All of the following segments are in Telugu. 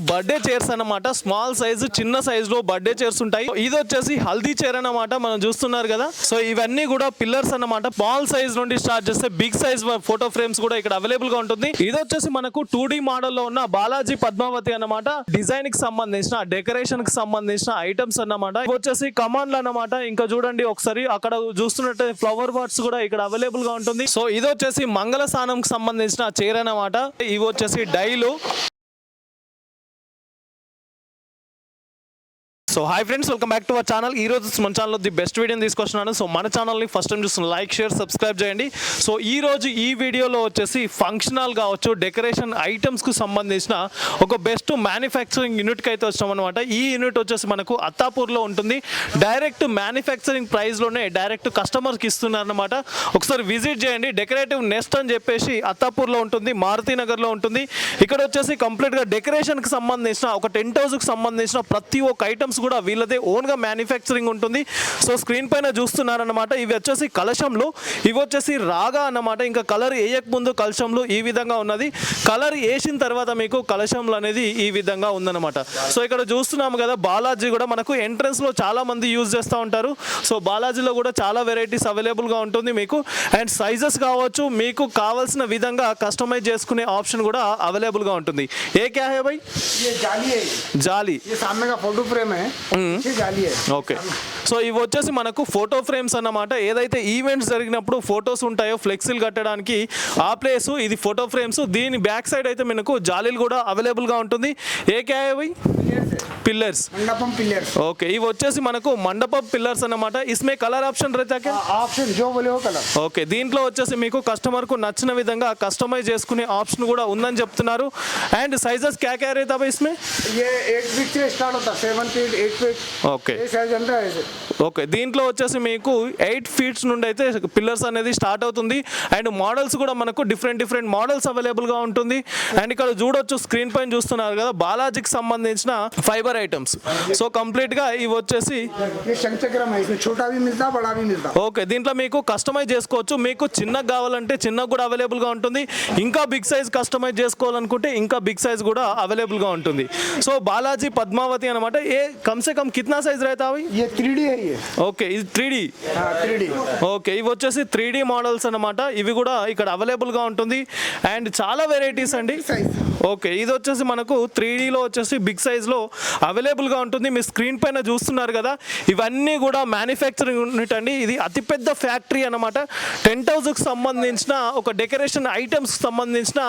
బర్త్డే చైర్స్ అన్నమాట. స్మాల్ సైజ్, చిన్న సైజ్ లో బర్త్డే చైర్స్ ఉంటాయి. ఇది వచ్చేసి హల్దీ చైర్ అన్నమాట, మనం చూస్తున్నారు కదా. సో ఇవన్నీ కూడా పిల్లర్స్ అన్నమాట. స్మాల్ సైజ్ నుండి స్టార్ట్ చేస్తే బిగ్ సైజ్ ఫోటో ఫ్రేమ్స్ కూడా ఇక్కడ అవైలబుల్ గా ఉంటుంది. ఇది వచ్చేసి మనకు 2D మోడల్ లో ఉన్న బాలాజీ పద్మావతి అన్నమాట. డిజైన్ కి సంబంధించిన, డెకరేషన్ కి సంబంధించిన ఐటమ్స్ అన్నమాట. ఇవి వచ్చేసి కమాండ్లు అన్నమాట. ఇంకా చూడండి ఒకసారి అక్కడ చూస్తున్నట్టు ఫ్లవర్ వాట్స్ కూడా ఇక్కడ అవైలబుల్ గా ఉంటుంది. సో ఇది వచ్చేసి మంగళ స్థానం కి సంబంధించిన చైర్ అన్నమాట. ఇవి వచ్చేసి డైలు. So hi friends, welcome back to our channel. ఈ రోజు మన ఛానల్లో ది బెస్ట్ వీడియోని తీసుకొస్తున్నాను. సో మన ఛానల్ని ఫస్ట్ టైం చూస్తున్న లైక్, షేర్, సబ్స్క్రైబ్ చేయండి. సో ఈ రోజు ఈ వీడియోలో వచ్చేసి ఫంక్షనల్ కావచ్చు, డెకరేషన్ ఐటమ్స్కు సంబంధించిన ఒక బెస్ట్ మ్యానుఫ్యాక్చరింగ్ యూనిట్కి అయితే వచ్చాం అనమాట. ఈ యూనిట్ వచ్చేసి మనకు అత్తాపూర్లో ఉంటుంది. డైరెక్ట్ మ్యానుఫ్యాక్చరింగ్ ప్రైస్లోనే డైరెక్ట్ కస్టమర్స్కి ఇస్తున్నారు అనమాట. ఒకసారి విజిట్ చేయండి. డెకరేటివ్ నెస్ట్ అని చెప్పేసి అత్తాపూర్లో ఉంటుంది, మారుతినగర్లో ఉంటుంది. ఇక్కడ వచ్చేసి కంప్లీట్గా డెకరేషన్కి సంబంధించిన ఒక టెంట్ హౌస్కి సంబంధించిన ప్రతి ఒక్క ఐటమ్స్ కూడా వీళ్ళదే ఓన్గా మ్యానుఫ్యాక్చరింగ్ ఉంటుంది. సో స్క్రీన్ పైన చూస్తున్నారన్నమాట. ఇవి వచ్చేసి కలశంలు, ఇవి వచ్చేసి రాగా అన్నమాట. ఇంకా కలర్ వేయక ముందు కలశంలు ఈ విధంగా ఉన్నది, కలర్ వేసిన తర్వాత మీకు కలశంలు అనేది ఈ విధంగా ఉందన్నమాట. సో ఇక్కడ చూస్తున్నాము కదా, బాలాజీ కూడా మనకు ఎంట్రన్స్లో చాలా మంది యూజ్ చేస్తూ ఉంటారు. సో బాలాజీలో కూడా చాలా వెరైటీస్ అవైలబుల్గా ఉంటుంది మీకు. అండ్ సైజెస్ కావచ్చు, మీకు కావాల్సిన విధంగా కస్టమైజ్ చేసుకునే ఆప్షన్ కూడా అవైలబుల్గా ఉంటుంది. ఏ క్యా హై భాయ్? జాలీ. फोटो फ्रेम है, ఓకే. సో ఇవి వచ్చేసి మనకు ఫోటో ఫ్రేమ్స్ అన్నమాట. ఏదైతే ఈవెంట్స్ జరిగినప్పుడు ఫొటోస్ ఉంటాయో ఫ్లెక్సీలు కట్టడానికి ఆ ప్లేస్ ఇది ఫోటో ఫ్రేమ్స్. దీని బ్యాక్ సైడ్ అయితే మనకు జాలీలు కూడా అవైలబుల్గా ఉంటుంది. ఏ క్యా హై భాయ్? Pillars, mandapam pillars. ఓకే. ఇవి వచ్చేసి మనకు మండపం పిల్లర్స్ అన్నమాట. ఇస్మే కలర్ ఆప్షన్ रहता क्या? ऑप्शन जो बोले वो कलर. ఓకే. దీంట్లో వచ్చేసి మీకు కస్టమర్కు నచ్చిన విధంగా కస్టమైజ్ చేసుకునే ఆప్షన్ కూడా ఉందని చెప్తున్నారు. అండ్ సైజెస్ క్యా క్యా रहता भाई इसमें? ये 8 फीट से स्टार्ट होता है, 7 फीट, 8 फीट. ఓకే. ये साइज अंदर है. ఓకే. దీంట్లో వచ్చేసి మీకు 8 ఫీట్స్ నుండి అయితే పిల్లర్స్ అనేది స్టార్ట్ అవుతుంది. అండ్ మోడల్స్ కూడా మనకు డిఫరెంట్ మోడల్స్ అవైలబుల్గా ఉంటుంది. అండ్ ఇక్కడ చూడొచ్చు, స్క్రీన్ పైన చూస్తున్నారు కదా, బాలాజీకి సంబంధించిన ఫైబర్ ఐటమ్స్. సో కంప్లీట్గా ఇవి వచ్చేసి ये शंखचक्रम है, इसमें छोटा भी मिलता, बड़ा भी मिलता. ఓకే. దీంట్లో మీకు కస్టమైజ్ చేసుకోవచ్చు. మీకు చిన్నగా కావాలంటే చిన్నగా కూడా అవైలబుల్గా ఉంటుంది. ఇంకా బిగ్ సైజ్ కస్టమైజ్ చేసుకోవాలనుకుంటే ఇంకా బిగ్ సైజ్ కూడా అవైలబుల్గా ఉంటుంది. సో బాలాజీ పద్మావతి అనమాట. ఏ కమ్సే కమ్ కిतना సైజ్ रहता है? ये 3D है ये. ఓకే. ఇది 3D. 3D. ఓకే. ఇవి వచ్చేసి 3D మోడల్స్ అన్నమాట. ఇవి కూడా ఇక్కడ అవైలబుల్గా ఉంటుంది. అండ్ చాలా వెరైటీస్ అండి. ఓకే. ఇది వచ్చేసి మనకు 3Dలో వచ్చేసి బిగ్ సైజ్లో అవైలబుల్గా ఉంటుంది. మీ స్క్రీన్ పైన చూస్తున్నారు కదా, ఇవన్నీ కూడా మ్యానుఫ్యాక్చరింగ్ యూనిట్ అండి. ఇది అతిపెద్ద ఫ్యాక్టరీ అన్నమాట. టెంట్ హౌస్కి సంబంధించిన ఒక డెకరేషన్ ఐటమ్స్కి సంబంధించిన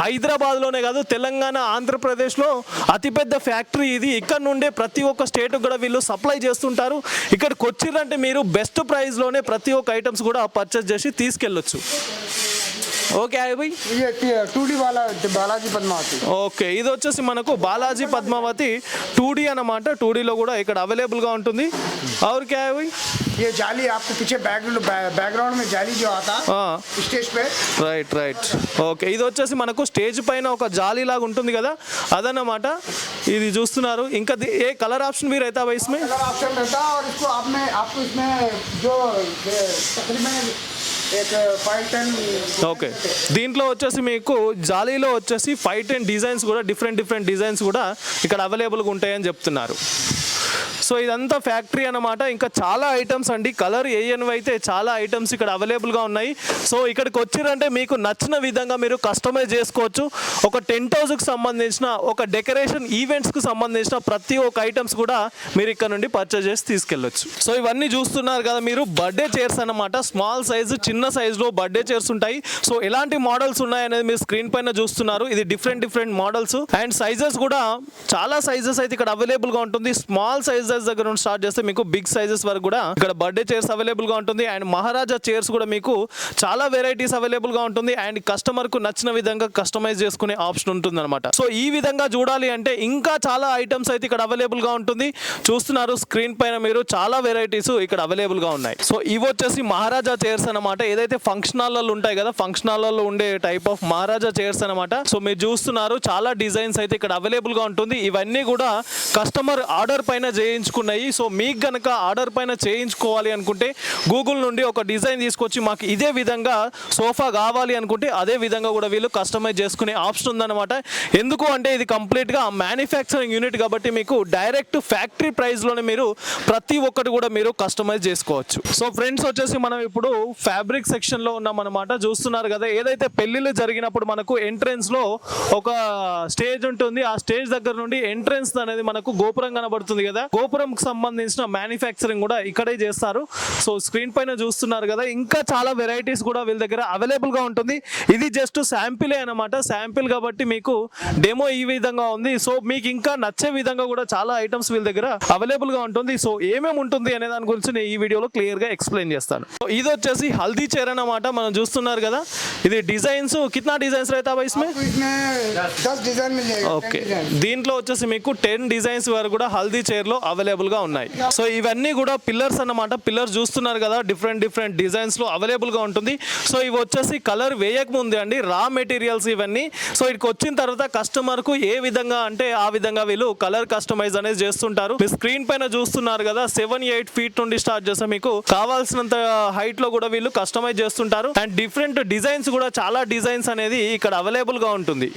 హైదరాబాద్లోనే కాదు, తెలంగాణ, ఆంధ్రప్రదేశ్లో అతిపెద్ద ఫ్యాక్టరీ ఇది. ఇక్కడ నుండే ప్రతి ఒక్క స్టేట్కి కూడా వీళ్ళు సప్లై చేస్తుంటారు. ఇక్కడికి వచ్చిరంటే మీరు బెస్ట్ ప్రైస్లోనే ప్రతి ఒక్క ఐటమ్స్ కూడా పర్చేస్ చేసి తీసుకెళ్ళొచ్చు. ఓకే భాయ్. ये 2D वाला बालाजी पद्मावती. ఓకే. ఇది వచ్చేసి మనకు బాలాజీ పద్మావతి 2D అన్నమాట. 2Dలో కూడా ఇక్కడ అవైలబుల్గా ఉంటుంది. और क्या है भाई? ये जाली आपको पीछे बैकग्राउंड में जाली जो आता स्टेज पे. రైట్. ఓకే. ఇది వచ్చేసి మనకు స్టేజ్ పైన ఒక జాలీ లాగా ఉంటుంది కదా, అదన్నమాట. ఇది చూస్తున్నారు. ఇంకా ఏ కలర్ ఆప్షన్ भी रहता है इसमें? कलर ऑप्शन रहता है और इसको आपको इसमें जो तकरीबन एक 5-10. ఓకే. దీంట్లో వచ్చేసి మీకు జాలీలో వచ్చేసి 5-10 డిజైన్స్ కూడా డిఫరెంట్ డిజైన్స్ కూడా ఇక్కడ అవైలబుల్గా ఉంటాయని చెప్తున్నారు. సో ఇదంతా ఫ్యాక్టరీ అన్నమాట. ఇంకా చాలా ఐటమ్స్ అండి. కలర్ ఏఎన్వి అయితే చాలా ఐటమ్స్ ఇక్కడ అవైలబుల్గా ఉన్నాయి. సో ఇక్కడికి వచ్చిరంటే మీకు నచ్చిన విధంగా మీరు కస్టమైజ్ చేసుకోవచ్చు. ఒక టెంట్ హౌస్కి సంబంధించిన, ఒక డెకరేషన్ ఈవెంట్స్కి సంబంధించిన ప్రతి ఒక్క ఐటమ్స్ కూడా మీరు ఇక్కడ నుండి పర్చేజ్ చేసి తీసుకెళ్ళొచ్చు. సో ఇవన్నీ చూస్తున్నారు కదా మీరు, బర్త్డే చైర్స్ అన్నమాట. స్మాల్ సైజు, చిన్న సైజులో బర్త్డే చైర్స్ ఉంటాయి. సో ఎలాంటి మోడల్స్ ఉన్నాయనేది మీరు స్క్రీన్ పైన చూస్తున్నారు. ఇది డిఫరెంట్ మోడల్స్ అండ్ సైజెస్ కూడా చాలా సైజెస్ అయితే ఇక్కడ అవైలబుల్గా ఉంటుంది. స్మాల్ సైజెస్ దగ్గర నుండి స్టార్ట్ చేస్తే మీకు బిగ్ సైజెస్ వరకు కూడా ఇక్కడ బర్త్డే చైర్స్ అవైలబుల్ గా ఉంటుంది. అండ్ మహారాజా చైర్స్ కూడా మీకు చాలా వెరైటీస్ అవైలబుల్ గా ఉంటుంది. అండ్ కస్టమర్ కు నచ్చిన విధంగా కస్టమైజ్ చేసుకునే ఆప్షన్ ఉంటుంది అనమాట. సో ఈ విధంగా చూడాలి అంటే ఇంకా చాలా ఐటమ్స్ అయితే ఇక్కడ అవైలబుల్ గా ఉంటుంది. చూస్తున్నారు స్క్రీన్ పైన మీరు, చాలా వెరైటీస్ ఇక్కడ అవైలబుల్ గా ఉన్నాయి. సో ఇవి వచ్చేసి మహారాజా చైర్స్ అనమాట. ఏదైతే ఫంక్షన్ హాల్లో ఉంటాయి కదా, ఫంక్షన్ హాల్లో ఉండే టైప్ ఆఫ్ మహారాజా చైర్స్ అనమాట. సో మీరు చూస్తున్నారు చాలా డిజైన్స్ అయితే ఇక్కడ అవైలబుల్ గా ఉంటుంది. ఇవన్నీ కూడా కస్టమర్ ఆర్డర్ పైన చేయించి చేయించుకున్నాయి. సో మీకు గనక ఆర్డర్ పైన చేయించుకోవాలి అనుకుంటే గూగుల్ నుండి ఒక డిజైన్ తీసుకొచ్చి మాకు ఇదే విధంగా సోఫా కావాలి అనుకుంటే అదే విధంగా కూడా వీళ్ళు కస్టమైజ్ చేసుకునే ఆప్షన్ ఉందన్నమాట. ఎందుకు అంటే ఇది కంప్లీట్గా మ్యానుఫ్యాక్చరింగ్ యూనిట్ కాబట్టి మీకు డైరెక్ట్ ఫ్యాక్టరీ ప్రైస్లోనే మీరు ప్రతి ఒక్కటి కూడా మీరు కస్టమైజ్ చేసుకోవచ్చు. సో ఫ్రెండ్స్ వచ్చేసి మనం ఇప్పుడు ఫ్యాబ్రిక్ సెక్షన్లో ఉన్నామన్నమాట. చూస్తున్నారు కదా, ఏదైతే పెళ్ళిళ్ళు జరిగినప్పుడు మనకు ఎంట్రెన్స్లో ఒక స్టేజ్ ఉంటుంది. ఆ స్టేజ్ దగ్గర నుండి ఎంట్రెన్స్ అనేది మనకు గోపురం కనబడుతుంది కదా, గోపురంకి సంబంధించిన మ్యానుఫ్యాక్చరింగ్ కూడా ఇక్కడే చేస్తారు. సో స్క్రీన్ పైన చూస్తున్నారు కదా, ఇంకా చాలా వెరైటీస్ కూడా వీళ్ళ దగ్గర అవైలబుల్ గా ఉంటుంది. ఇది జస్ట్ శాంపిలే అనమాట, శాంపిల్ కాబట్టి మీకు డెమో ఈ విధంగా ఉంది. సో మీకు ఇంకా నచ్చే విధంగా కూడా చాలా ఐటమ్స్ వీళ్ళ దగ్గర అవైలబుల్ గా ఉంటుంది. సో ఏమేమి ఉంటుంది అనే దాని గురించి నేను ఈ వీడియోలో క్లియర్ గా ఎక్స్ప్లెయిన్ చేస్తాను. సో ఇది వచ్చేసి హల్దీ చైర్ అన్నమాట. మనం చూస్తున్నారు కదా, ఇది డిజైన్స్ కిतना డిజైన్స్ रहता है इसमें? इसमें 10 डिजाइन मिल जाएगा. ఓకే, దీంట్లో వచ్చేసి మీకు 10 డిజైన్స్ వరకు కూడా హల్దీ చైర్ లో అవైలబుల్ గా ఉన్నాయి. సో ఇవన్నీ కూడా పిల్లర్స్ అన్నమాట. పిల్లర్స్ చూస్తున్నారు కదా, డిఫరెంట్ డిఫరెంట్ డిజైన్స్ లో అవైలబుల్ గా ఉంటుంది. సో ఇవి వచ్చేసి కలర్ వేయక ముందే అండి, రా మెటీరియల్స్ ఇవన్నీ. సో ఇక్కడికి వచ్చిన తర్వాత కస్టమర్ కు ఏ విధంగా అంటే ఆ విధంగా వీళ్ళు కలర్ కస్టమైజ్ అనేది చేస్తుంటారు. మీ స్క్రీన్ పైన చూస్తున్నారు కదా, 7-8 ఫీట్ నుండి స్టార్ట్ చేస్తే మీకు కావాల్సినంత హైట్ లో కూడా వీళ్ళు కస్టమైజ్ చేస్తుంటారు. అండ్ డిఫరెంట్ డిజైన్స్ కూడా చాలా డిజైన్స్ అనేది ఇక్కడ అవైలబుల్ గా ఉంటుంది.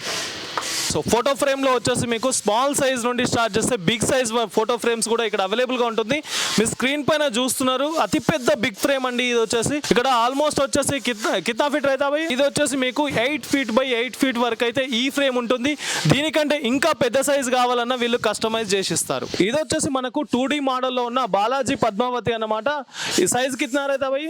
సో ఫోటో ఫ్రేమ్ లో వచ్చేసి మీకు స్మాల్ సైజ్ నుండి స్టార్ట్ చేస్తే బిగ్ సైజ్ ఫోటో ఫ్రేమ్స్ కూడా ఇక్కడ అవైలబుల్ గా ఉంటుంది. మీ స్క్రీన్ పైన చూస్తున్నారు అతి పెద్ద బిగ్ ఫ్రేమ్ అండి. ఇది వచ్చేసి ఇక్కడ ఆల్మోస్ట్ వచ్చేసి కిतना ఫీట్ రైతా భయ్? ఇది వచ్చేసి మీకు 8 ఫీట్ బై 8 ఫీట్ వరకు అయితే ఈ ఫ్రేమ్ ఉంటుంది. దీనికంటే ఇంకా పెద్ద సైజ్ కావాలన్నా వీళ్ళు కస్టమైజ్ చేసిస్తారు. ఇది వచ్చేసి మనకు 2D మోడల్లో ఉన్న బాలాజీ పద్మావతి అన్నమాట. ఈ సైజ్ కిतना రైతా భయ్?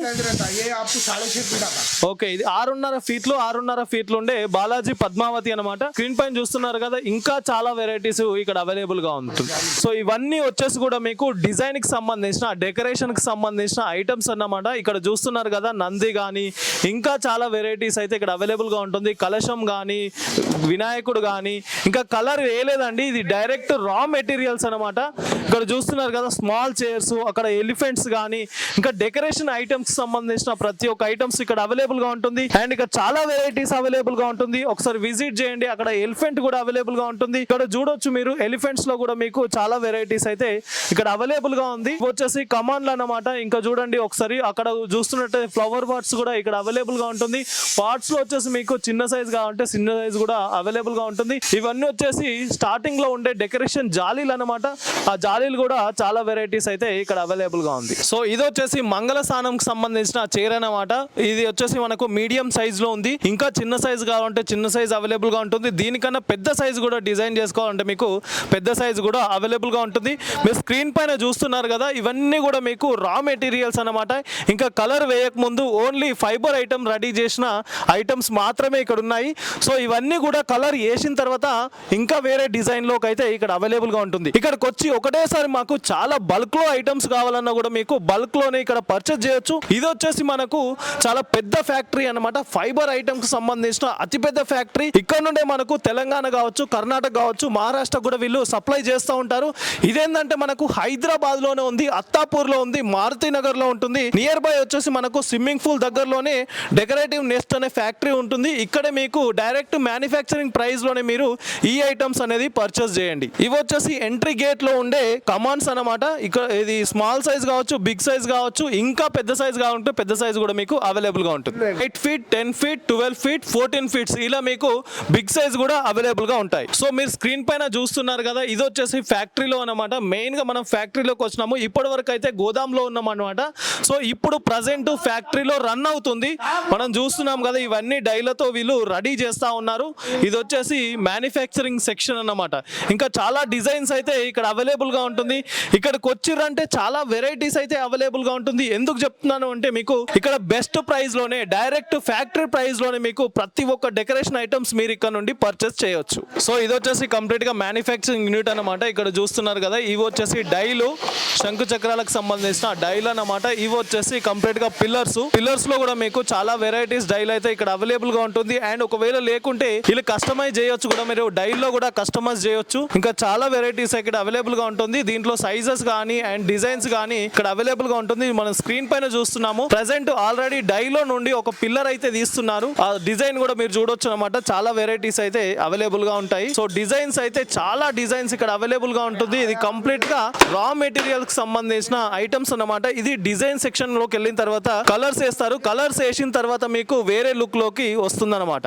ये आपको 6.5 फीट आता. ఓకే, ఇది 6.5 ఫీట్లు ఉండే బాలాజీ పద్మావతి అన్నమాట. స్క్రీన్ పైన చూస్తున్నారు కదా, ఇంకా చాలా వెరైటీస్ ఇక్కడ అవైలబుల్ గా ఉంటుంది. సో ఇవన్నీ వచ్చేసి కూడా మీకు డిజైన్ కి సంబంధించిన డెకరేషన్ కి సంబంధించిన ఐటమ్స్ అన్నమాట. ఇక్కడ చూస్తున్నారు కదా, నంది కానీ ఇంకా చాలా వెరైటీస్ అయితే ఇక్కడ అవైలబుల్ గా ఉంటుంది. కలశం కానీ వినాయకుడు కానీ ఇంకా కలర్ వేయలేదండి, ఇది డైరెక్ట్ రా మెటీరియల్స్ అన్నమాట. ఇక్కడ చూస్తున్నారు కదా, స్మాల్ చైర్స్, అక్కడ ఎలిఫెంట్స్ కానీ ఇంకా డెకరేషన్ ఐటమ్స్ సంబంధించిన ప్రతి ఒక్క ఐటమ్స్ ఇక్కడ అవైలబుల్ గా ఉంటుంది. అండ్ ఇక్కడ చాలా వెరైటీస్ అవైలబుల్ గా ఉంటుంది. ఒకసారి విజిట్ చేయండి, అక్కడ ఎలిఫెంట్ కూడా అవైలబుల్ గా ఉంటుంది. ఇక్కడ చూడొచ్చు మీరు, ఎలిఫెంట్స్ లో కూడా మీకు చాలా వెరైటీస్ అయితే ఇక్కడ అవైలబుల్ గా ఉంది. వచ్చేసి కమాండ్లు అన్నమాట. ఇంకా చూడండి ఒకసారి, అక్కడ చూస్తున్నట్టు ఫ్లవర్ పార్ట్స్ కూడా ఇక్కడ అవైలబుల్ గా ఉంటుంది. పార్ట్స్ లో వచ్చేసి మీకు చిన్న సైజ్ కావాలంటే చిన్న సైజ్ కూడా అవైలబుల్ గా ఉంటుంది. ఇవన్నీ వచ్చేసి స్టార్టింగ్ లో ఉండే డెకరేషన్ జాలీలు అన్నమాట. ఆ జాలీలు కూడా చాలా వెరైటీస్ అయితే ఇక్కడ అవైలబుల్ గా ఉంది. సో ఇది వచ్చేసి మంగళ స్థానంకి సంబంధించిన చైర్ అన్నమాట. ఇది వచ్చేసి మనకు మీడియం సైజ్ లో ఉంది. ఇంకా చిన్న సైజ్ కావాలంటే చిన్న సైజ్ అవైలబుల్ గా ఉంటుంది. దీనికన్నా పెద్ద సైజ్ కూడా డిజైన్ చేసుకోవాలంటే మీకు పెద్ద సైజ్ కూడా అవైలబుల్ గా ఉంటుంది. మీరు స్క్రీన్ పైన చూస్తున్నారు కదా, ఇవన్నీ కూడా మీకు రా మెటీరియల్స్ అన్నమాట. ఇంకా కలర్ వేయక ముందు ఓన్లీ ఫైబర్ ఐటమ్ రెడీ చేసిన ఐటమ్స్ మాత్రమే ఇక్కడ ఉన్నాయి. సో ఇవన్నీ కూడా కలర్ వేసిన తర్వాత ఇంకా వేరే డిజైన్ లోకి అయితే ఇక్కడ అవైలబుల్ గా ఉంటుంది. ఇక్కడికి వచ్చి ఒకటేసారి మాకు చాలా బల్క్ లో ఐటమ్స్ కావాలన్నా కూడా మీకు బల్క్ లోనే ఇక్కడ పర్చేస్ చేయొచ్చు. ఇది వచ్చేసి మనకు చాలా పెద్ద ఫ్యాక్టరీ అన్నమాట. ఫైబర్ ఐటమ్ కి సంబంధించిన అతిపెద్ద ఫ్యాక్టరీ. ఇక్కడ నుండే మనకు తెలంగాణ కావచ్చు, కర్ణాటక కావచ్చు, మహారాష్ట్ర కూడా వీళ్ళు సప్లై చేస్తూ ఉంటారు. ఇదేంటంటే మనకు హైదరాబాద్ లోనే ఉంది, అత్తాపూర్ లో ఉంది, మారుతి నగర్ లో ఉంటుంది. నియర్ బై వచ్చేసి మనకు స్విమ్మింగ్ పూల్ దగ్గరలోనే డెకరేటివ్ నెస్ట్ అనే ఫ్యాక్టరీ ఉంటుంది. ఇక్కడే మీకు డైరెక్ట్ మ్యానుఫ్యాక్చరింగ్ ప్రైస్ లోనే మీరు ఈ ఐటమ్స్ అనేది పర్చేస్ చేయండి. ఇవి వచ్చేసి ఎంట్రీ గేట్ లో ఉండే కమాండ్స్ అన్నమాట. ఇక్కడ ఇది స్మాల్ సైజ్ కావచ్చు, బిగ్ సైజ్ కావచ్చు, ఇంకా పెద్ద సైజ్ కావాలంటే పెద్ద సైజ్ కూడా మీకు అవైలబుల్ గా ఉంటుంది. 8 ఫీట్, 10 ఫీట్, 12 ఫీట్, 14 ఫీట్స్ ఇలా మీకు బిగ్ సైజ్ కూడా అవైలబుల్ గా ఉంటాయి. సో మీరు స్క్రీన్ పైన చూస్తున్నారు కదా, ఇది వచ్చేసి ఫ్యాక్టరీలో అన్నమాట. మెయిన్ గా మనం ఫ్యాక్టరీలోకి వచ్చినాము. ఇప్పటి వరకు అయితే గోదాంలో ఉన్నాం అనమాట. సో ఇప్పుడు ప్రజెంట్ ఫ్యాక్టరీలో రన్ అవుతుంది. మనం చూస్తున్నాం కదా, ఇవన్నీ డైలతో వీళ్ళు రెడీ చేస్తా ఉన్నారు. ఇది వచ్చేసి మ్యానుఫ్యాక్చరింగ్ సెక్షన్ అన్నమాట. ఇంకా చాలా డిజైన్స్ అయితే ఇక్కడ అవైలబుల్ గా ఉంటుంది. ఇక్కడికి వచ్చిర్రంటే చాలా వెరైటీస్ అయితే అవైలబుల్ గా ఉంటుంది. ఎందుకు చెప్తున్నాను అంటే మీకు ఇక్కడ బెస్ట్ ప్రైస్ లోనే డైరెక్ట్ ఫ్యాక్టరీ ప్రైస్ లోనే మీకు ప్రతి ఒక్క డెకరేషన్ ఐటమ్స్ మీరు ఇక్కడ నుండి పర్చేస్ చేయొచ్చు. సో ఇది వచ్చేసి కంప్లీట్ గా మ్యానుఫ్యాక్చరింగ్ యూనిట్ అన్నమాట. ఇక్కడ చూస్తున్నారు కదా, ఇవి వచ్చేసి డైలు, శంకు చక్రాలకు సంబంధించిన డైల్ అన్నమాట. ఇవి వచ్చేసి కంప్లీట్ గా పిల్లర్స్ లో కూడా మీకు చాలా వెరైటీస్ డైల్ అయితే ఇక్కడ అవైలబుల్ గా ఉంటుంది. అండ్ ఒకవేళ లేకుంటే వీళ్ళు కస్టమైజ్ చేయొచ్చు కూడా, మీరు డైల్ లో కూడా కస్టమైజ్ చేయొచ్చు. ఇంకా చాలా వెరైటీస్ ఇక్కడ అవైలబుల్ గా ఉంటుంది. దీంట్లో సైజెస్ కానీ అండ్ డిజైన్స్ కానీ ఇక్కడ అవైలబుల్ గా ఉంటుంది. మనం స్క్రీన్ పైన చూస్తున్నాము. ప్రెసెంట్ ఆల్రెడీ డైలో నుండి ఒక పిల్లర్ అయితే తీస్తున్నారు. ఆ డిజైన్ కూడా మీరు చూడొచ్చు అన్నమాట. చాలా వెరైటీస్ అయితే అవైలబుల్ అవైలబుల్ గా ఉంటాయి. సో డిజైన్స్ అయితే చాలా డిజైన్స్ ఇక్కడ అవైలబుల్ గా ఉంటుంది. ఇది కంప్లీట్ గా రా మెటీరియల్ కి సంబంధించిన ఐటమ్స్ అన్నమాట. ఇది డిజైన్ సెక్షన్ లోకి వెళ్ళిన తర్వాత కలర్స్ వేస్తారు. కలర్స్ వేసిన తర్వాత మీకు వేరే లుక్ లోకి వస్తుందన్నమాట.